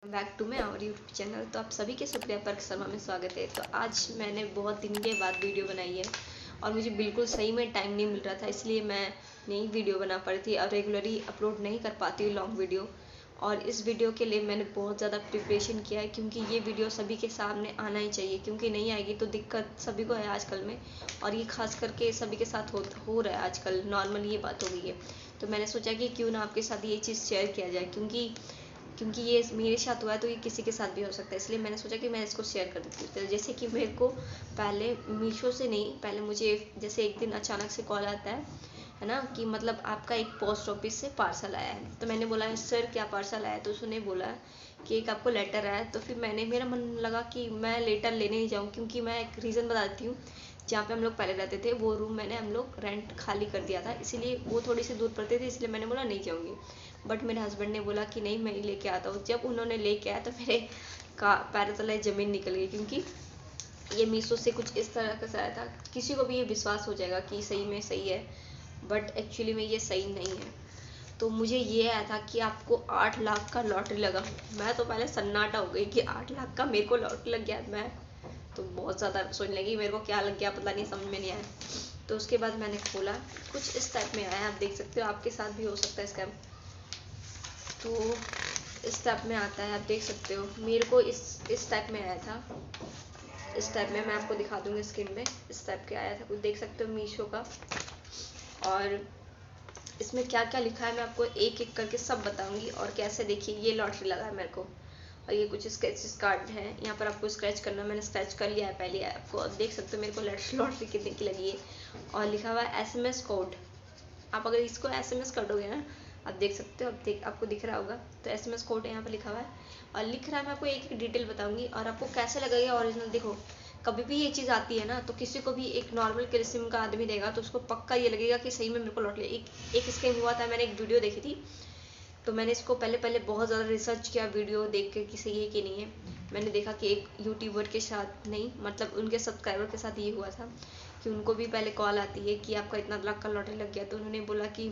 Back to my our YouTube channel. तो आप सभी के सुप्रिया पर्क शर्मा में स्वागत है। तो आज मैंने बहुत दिन के बाद वीडियो बनाई है और मुझे बिल्कुल सही में टाइम नहीं मिल रहा था, इसलिए मैं नहीं वीडियो बना पा रही थी और रेगुलरली अपलोड नहीं कर पाती हूँ लॉन्ग वीडियो। और इस वीडियो के लिए मैंने बहुत ज़्यादा प्रिपरेशन किया है, क्योंकि ये वीडियो सभी के सामने आना ही चाहिए, क्योंकि नहीं आएगी तो दिक्कत सभी को है आजकल में। और ये खास करके सभी के साथ हो रहा है आजकल, नॉर्मल ये बात हो गई है। तो मैंने सोचा कि क्यों ना आपके साथ ये चीज़ शेयर किया जाए, क्योंकि ये मेरे साथ हुआ है तो ये किसी के साथ भी हो सकता है, इसलिए मैंने सोचा कि मैं इसको शेयर कर देती हूँ। तो जैसे कि मेरे को पहले मीशो से नहीं, पहले मुझे जैसे एक दिन अचानक से कॉल आता है ना, कि मतलब आपका एक पोस्ट ऑफिस से पार्सल आया है। तो मैंने बोला सर क्या पार्सल आया है, तो उसने बोला कि एक आपको लेटर आया है। तो फिर मेरा मन लगा कि मैं लेटर लेने ही जाऊँ, क्योंकि मैं एक रीज़न बताती हूँ। जहाँ पे हम लोग पहले रहते थे वो रूम मैंने हम लोग रेंट खाली कर दिया था, इसीलिए वो थोड़ी सी दूर पड़ती थी, इसलिए मैंने बोला नहीं जाऊँगी। बट मेरे हस्बैंड ने बोला कि नहीं मैं ही लेके आता हूँ। जब उन्होंने लेके आया तो मेरे का पैरों तले ज़मीन निकल गई, क्योंकि ये मीशो से कुछ इस तरह का आया था। किसी को भी ये विश्वास हो जाएगा कि सही में सही है, बट एक्चुअली में ये सही नहीं है। तो मुझे ये आया था कि आपको 8 लाख का लॉटरी लगा। मैं तो पहले सन्नाटा हो गई कि 8 लाख का मेरे को लॉटरी लग गया। मैं तो बहुत ज़्यादा सोचने लगी मेरे को क्या लग गया, पता नहीं, समझ में नहीं आया। तो उसके बाद मैंने खोला, कुछ इस टाइप में आया, आप देख सकते हो, आपके साथ भी हो सकता है स्कैम। तो इस टाइप में आता है, आप देख सकते हो। मेरे को इस टाइप में आया था, इस टाइप में मैं आपको दिखा दूंगी स्क्रीन में। इस टाइप के आया था, कुछ देख सकते हो मीशो का। और इसमें क्या क्या लिखा है मैं आपको एक एक करके सब बताऊंगी। और कैसे, देखिए ये लॉटरी लगा है मेरे को, और ये कुछ स्केचेस कार्ड है, यहाँ पर आपको स्क्रैच करना, मैंने स्क्रैच कर लिया है पहले। आपको अब देख सकते हो मेरे को लॉटरी कितने की लगी है। और लिखा हुआ है SMS कोड। आप अगर इसको SMS करोगे ना, आप देख सकते हो, आपको दिख रहा होगा। तो SMS कोड यहाँ पर लिखा हुआ है और लिख रहा है। मैं आपको एक एक डिटेल बताऊंगी और आपको कैसे लगेगा ओरिजिनल। देखो, कभी भी ये चीज़ आती है ना, तो किसी को भी एक नॉर्मल किस्म का आदमी देगा तो उसको पक्का ये लगेगा कि सही में मेरे को लॉटरी। एक स्कैम हुआ था, मैंने एक वीडियो देखी थी, तो मैंने इसको पहले पहले बहुत ज़्यादा रिसर्च किया वीडियो देख के कि सही है कि नहीं है। मैंने देखा कि एक यूट्यूबर के साथ, नहीं मतलब उनके सब्सक्राइबर के साथ ये हुआ था कि उनको भी पहले कॉल आती है कि आपका इतना लाख का लॉटरी लग गया। तो उन्होंने बोला कि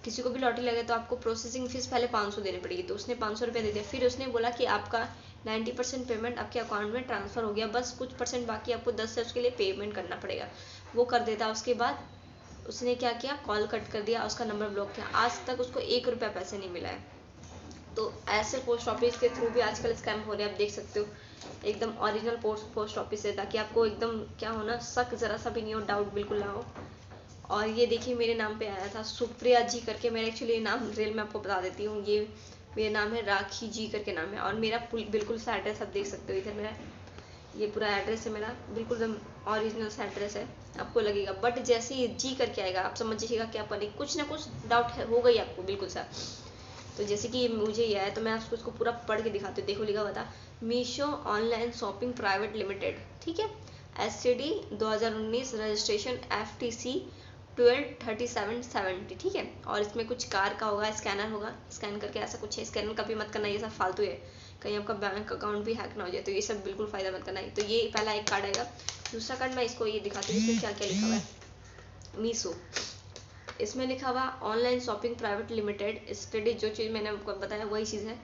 किसी को भी लॉटरी लगे तो आपको प्रोसेसिंग फीस पहले 500 देनी पड़ेगी। तो उसने 500 रुपये दे दिया। फिर उसने बोला कि आपका 90% पेमेंट आपके अकाउंट में ट्रांसफ़र हो गया, बस कुछ परसेंट बाकी, आपको 10 से उसके लिए पेमेंट करना पड़ेगा। वो कर देता। उसके बाद उसने क्या किया, कॉल कट कर दिया, उसका नंबर ब्लॉक किया। आज तक उसको 1 रुपया पैसे नहीं मिला है। तो ऐसे पोस्ट ऑफिस के थ्रू भी आजकल स्कैम हो रहे हैं, आप देख सकते हो। एकदम ओरिजिनल पोस्ट ऑफिस है, ताकि आपको एकदम क्या हो ना, शक जरा सा भी नहीं हो, डाउट बिल्कुल ना हो। और ये देखिए मेरे नाम पे आया था सुप्रिया जी करके। मेरा एक्चुअली नाम रियल में आपको बता देती हूँ, ये मेरा नाम है राखी जी करके नाम है। और मेरा बिल्कुल सा एड्रेस आप देख सकते हो, इधर मेरा ये पूरा एड्रेस है, मेरा बिल्कुल एकदम ओरिजिनल सा एड्रेस है, आपको लगेगा। बट जैसे ही जी करके आएगा आप समझिएगा क्या पड़े, कुछ ना कुछ डाउट है, हो गई आपको बिल्कुल सा। तो जैसे कि मुझे ये है, तो मैं आपको इसको पूरा पढ़ के दिखाती हूँ। देखो लिखा हुआ था Meesho online shopping private limited, ठीक है, SCD 2019, रजिस्ट्रेशन FTC 123770, ठीक है। और इसमें कुछ कार का होगा, स्कैनर होगा, स्कैन करके ऐसा कुछ है। स्कैनर कभी मत करना, ये सब फालतू है, कहीं आपका बैंक अकाउंट भी हैक ना हो जाए, तो ये सब बिल्कुल फ़ायदा मत करना है। तो ये पहला एक कार्ड आएगा। दूसरा कार्ड मैं इसको ये दिखाती हूँ, इसमें क्या क्या लिखा हुआ है। मीशो, इसमें लिखा हुआ online shopping private limited study, जो चीज़ मैंने आपको बताया वही चीज़ है।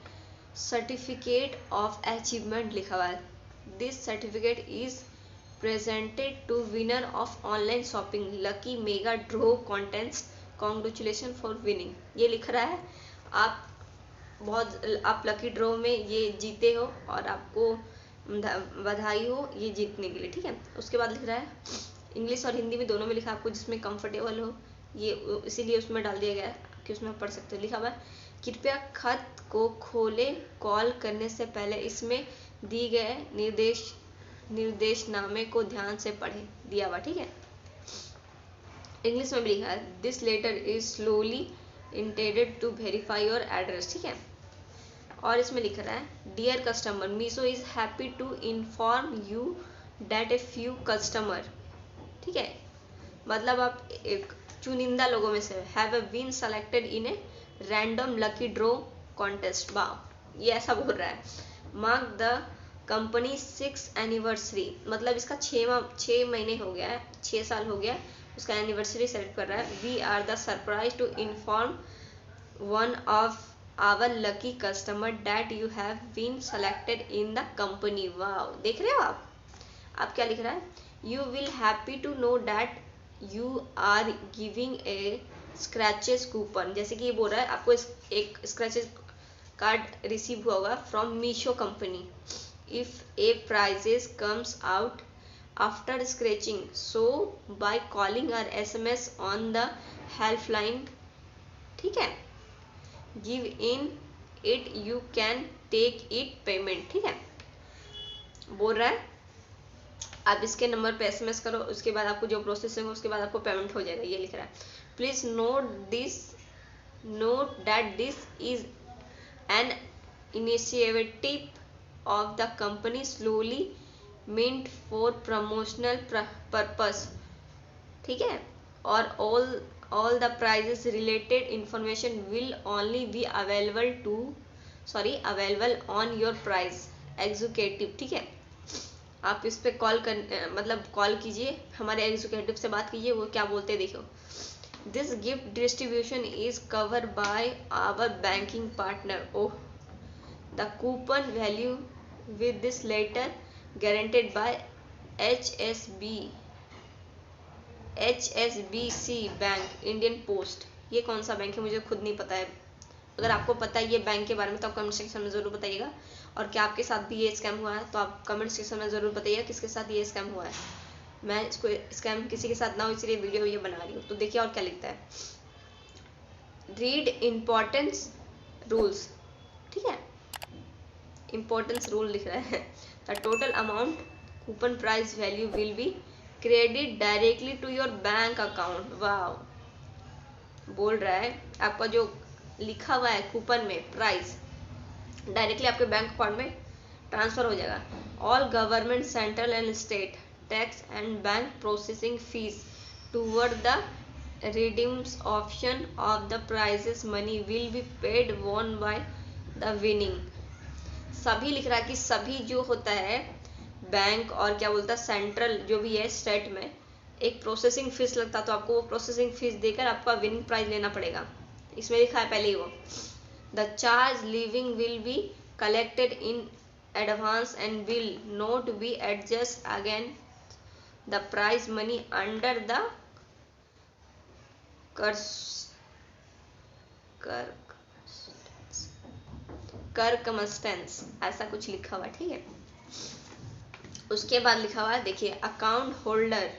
सर्टिफिकेट ऑफ अचीवमेंट लिखा हुआ है। This certificate is presented to winner of online shopping lucky mega draw contest, congratulation for winning, ये लिख रहा है। आप आप लकी ड्रॉ में ये जीते हो और आपको बधाई हो ये जीतने के लिए, ठीक है। उसके बाद लिख रहा है इंग्लिश और हिंदी में दोनों में लिखा, आपको जिसमें कंफर्टेबल हो, ये इसीलिए उसमें डाल दिया गया है कि उसमें पढ़ सकते हो। लिखा हुआ है कृपया खत को खोलें, कॉल करने से पहले इसमें दी गए निर्देशनामे को ध्यान से पढ़ें, दिया हुआ, ठीक है। इंग्लिश में भी लिखा है this letter is slowly intended to verify your address, ठीक है। और इसमें लिख रहा है dear customer, Meesho is happy to inform you that a few customer, ठीक है, मतलब आप एक चुनिंदा लोगों में से have been selected in a random lucky draw contest, वाह, ये ऐसा बोल रहा है। Mark the company 6th anniversary, मतलब इसका 6 महीने हो गया है, 6 साल हो गया, उसका एनिवर्सरी सेलेक्ट कर रहा है। We are the surprise to inform one of our lucky customer that you have been selected in the company. Wow, देख रहे हो आप क्या लिख रहा है, you will happy to know that you are giving a scratches coupon. जैसे कि ये बोल रहा है आपको एक स्क्रैचेस कार्ड रिसीव हुआ होगा from Meesho company if a prizes comes out after scratching, so by calling और SMS ऑन द हेल्पलाइन, ठीक है, give in it you can take it payment. ठीक है, बोल रहा है आप इसके नंबर पे SMS करो, उसके बाद आपको जो प्रोसेसिंग हो उसके बाद आपको पेमेंट हो जाएगा। ये लिख रहा है, please note that this is an initiative of the company slowly meant for promotional purpose, ठीक है, और all the prices related information will only be available on your price executive। ठीक है, आप इस पे मतलब कॉल कीजिए, हमारे एग्जीक्यूटिव से बात कीजिए, वो क्या बोलते हैं देखो। This gift distribution is cover by our banking partner. Oh, the coupon value with this letter guaranteed by HSBC bank, Indian post. ये कौन सा बैंक है मुझे खुद नहीं पता है, अगर आपको पता है ये बैंक के बारे में तो आप कमेंट सेक्शन में ज़रूर बताइएगा। और क्या आपके साथ भी ये स्कैम हुआ है तो आप कमेंट सेक्शन में ज़रूर बताइएगा किसके साथ ये स्कैम हुआ है। मैं इसको स्कैम किसी के साथ ना हो इसलिए वीडियो ये बना रही हूँ। तो देखिए और क्या लिखता है, रीड इम्पोर्टेंस रूल्स। ठीक है, इम्पोर्टेंस रूल लिख रहा है, the total amount coupon price value will be credit directly to your bank account. वाह, बोल रहा है आपका जो लिखा हुआ है कूपन में प्राइस डायरेक्टली आपके बैंक अकाउंट में ट्रांसफर हो जाएगा। All government central and state tax and bank processing fees toward the redeems option of the prizes money will be paid won by the winning. सभी लिख रहा है कि सभी जो होता है बैंक और क्या बोलता है सेंट्रल जो भी है स्टेट में एक प्रोसेसिंग फीस लगता, तो आपको वो प्रोसेसिंग फीस देकर आपका विनिंग प्राइज लेना पड़ेगा। इसमें लिखा है पहले ही वो, the charge living will be collected in advance and will not be adjust again the prize money under the circumstances, ऐसा कुछ लिखा हुआ है। ठीक है, उसके बाद लिखा हुआ है देखिए अकाउंट होल्डर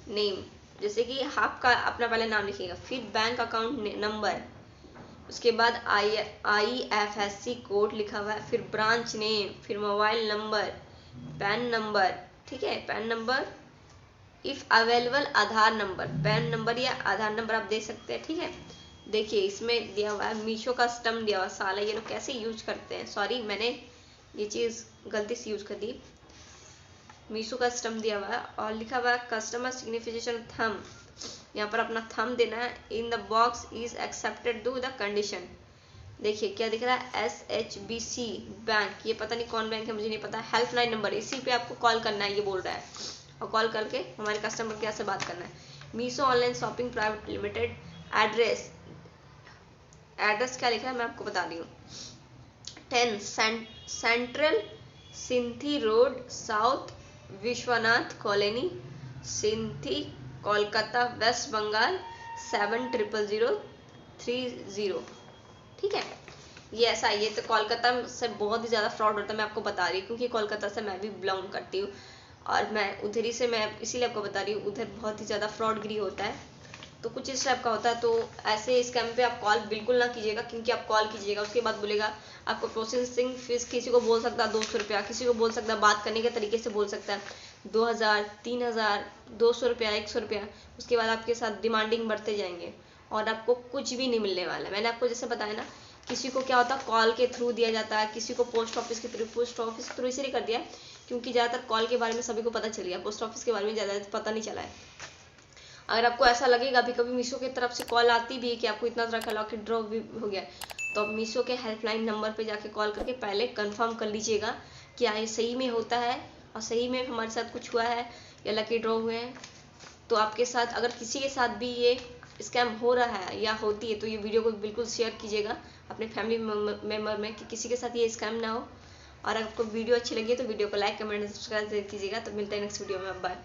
नेम, जैसे कि आपका अपना पहले नाम लिखिएगा, फिर बैंक अकाउंट नंबर, उसके बाद IFSC कोड लिखा हुआ है, फिर ब्रांच नेम, फिर मोबाइल नंबर, पैन नंबर। ठीक है, pan number, if available Aadhaar number, pan number या आधार नंबर आप दे सकते हैं। ठीक है, देखिए इसमें दिया हुआ है मीशो का स्टम्प दिया हुआ है, साला ये लोग कैसे यूज करते हैं, सॉरी मैंने ये चीज़ गलती से यूज कर दी। मीशो का स्टम्प दिया हुआ है और लिखा हुआ है कस्टमर सिग्निफिकेशन थंब, यहाँ पर अपना थंब देना है। In the box is accepted do the condition. देखिए क्या दिख रहा है, SHBC बैंक, ये पता नहीं कौन बैंक है मुझे नहीं पता। हेल्पलाइन नंबर, इसी पे आपको कॉल करना है ये बोल रहा है, और कॉल करके हमारे कस्टमर केयर से बात करना है। Meesho online shopping private limited, address क्या लिखा है मैं आपको बता रही हूँ, 10 central Sinthee road south Vishwanath colony Sinthee Kolkata west Bengal 700030। ठीक है, ये ऐसा ये तो कोलकाता से बहुत ही ज़्यादा फ्रॉड होता है, मैं आपको बता रही हूँ क्योंकि कोलकाता से मैं भी बिलोंग करती हूँ और मैं उधर ही से, मैं इसीलिए आपको बता रही हूँ, उधर बहुत ही ज़्यादा फ्रॉडगिरी होता है। तो कुछ इस टाइप का होता है, तो ऐसे स्कैम पे आप कॉल बिल्कुल ना कीजिएगा, क्योंकि आप कॉल कीजिएगा उसके बाद बोलेगा आपको प्रोसेसिंग फीस, किसी को बोल सकता है 200 रुपया, किसी को बोल सकता है बात करने के तरीके से बोल सकता है 2000, 3000, 200 रुपया, 100 रुपया, उसके बाद आपके साथ डिमांडिंग बढ़ते जाएंगे और आपको कुछ भी नहीं मिलने वाला है। मैंने आपको जैसे बताया ना, किसी को क्या होता है कॉल के थ्रू दिया जाता है, किसी को पोस्ट ऑफिस के थ्रू, पोस्ट ऑफिस के थ्रू इसलिए कर दिया क्योंकि ज़्यादातर कॉल के बारे में सभी को पता चल गया, पोस्ट ऑफिस के बारे में ज़्यादा पता नहीं चला है। अगर आपको ऐसा लगेगा अभी कभी मीशो की तरफ से कॉल आती भी है कि आपको इतना तरह का लॉकेट ड्रॉ भी हो गया, तो आप मीशो के हेल्पलाइन नंबर पे जाके कॉल करके पहले कंफर्म कर लीजिएगा कि ये सही में होता है और सही में हमारे साथ कुछ हुआ है या लकी ड्रॉ हुए हैं। तो आपके साथ अगर किसी के साथ भी ये स्कैम हो रहा है या होती है तो ये वीडियो को बिल्कुल शेयर कीजिएगा अपने फैमिली मेम्बर में कि किसी के साथ ये स्कैम ना हो। और अगर आपको वीडियो अच्छी लगी है तो वीडियो को लाइक कमेंट सब्सक्राइब कीजिएगा। तो मिलते हैं नेक्स्ट वीडियो में, बाय।